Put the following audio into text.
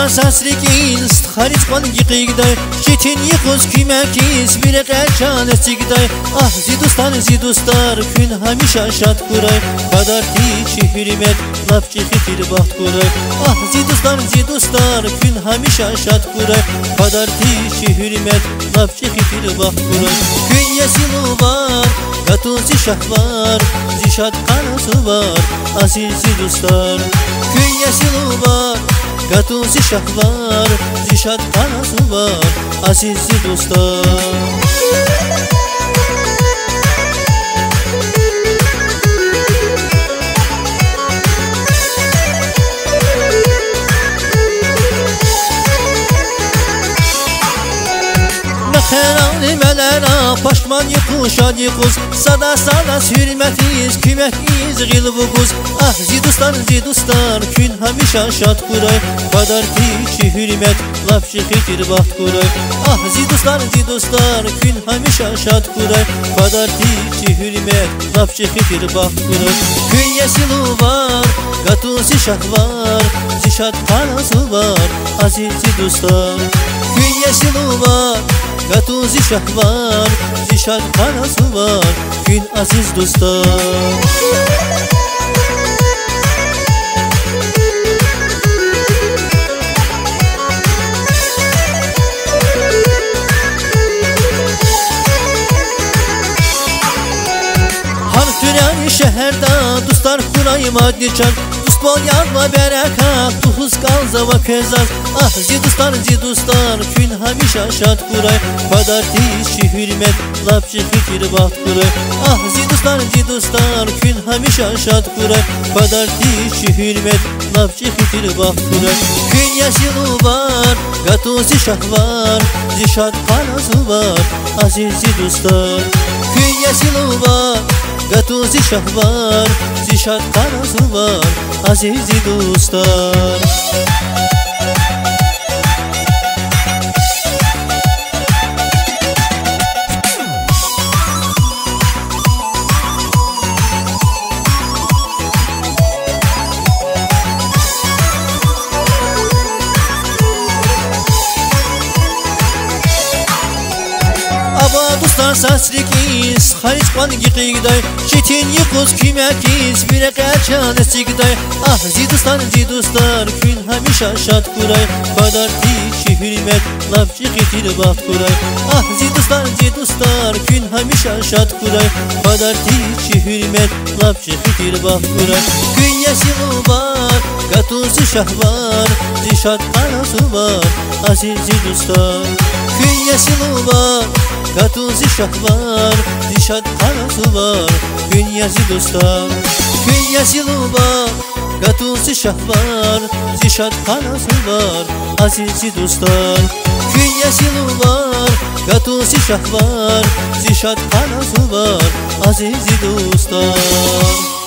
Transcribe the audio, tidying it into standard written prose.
dostlar sasrikin Stxaric bangi qigday Çetin yıkız kümekiz Bir qerçan estigday Ah zidustar Kün hamişa şat kuray Kadar hiç hürmet Lapçı hitir baht kuray Ah zidustar Kün hamişa şat kuray Kadar hiç hürmet Lapçı hitir baht kuray Kün yesilu var Gatuzi şahvar Zişat kanası var Aziz zidustar Kün yesilu var Gatuzi şahvar Zişat kanası var Aziz zidustar Herani melera Paşman yıkuşan yıkuz Sada hürmetiz Kümekiz gılvuguz Ah zidustar Kün hamişa şat kuray Kadar hiç hürmet Lapçı hitir baht kuray Ah zidustar Kün hamişa şat kuray Kadar hiç hürmet Lapçı hitir baht kuray Kün yesilu var Gatuzi şahvar Zişat kanası var Aziz zidustar Kün yesilu var Gatuzi şahvar Zişat kanası var Gün aziz dostlar Harf Türani şehirde Dostlar kurayım adli çar Bol yazma berekat Tuhuz kalza ve kezaz Ah zidustar Kün hamişa şat kuray Kadar hiç hürmet Lapçı fikir baht kuray Ah zidustar Kün hamişa şat kuray Kadar hiç hürmet Lapçı fikir baht kuray Kün yesilu var Gatuzi şahvar Zişat kanası var Aziz zidustar Kün yesilu var Gatuzi şahvar Zişat kanası var Aziz dostlar Dostlar sasrikiz Xaric bangi qigday Çetin yıkız kümekiz Bir qerçan estigday Ah zidustar Kün hamişa şat kuray Kadar hiç hürmet Lapçı hitir baht kuray Ah zidustar Kün hamişa şat kuray Kadar hiç hürmet Lapçı hitir baht kuray Kün yesilu var Gatuzi şahvar Zişat kanası var Aziz zidustar Kün yesilu var Gatuzi şahvar Zişat kanası var Kün yazidustar Kün yesilu var Gatuzi şahvar Zişat kanası var Aziz dostlar Kün yesilu var Gatuzi şahvar Zişat kanası var Aziz dostlar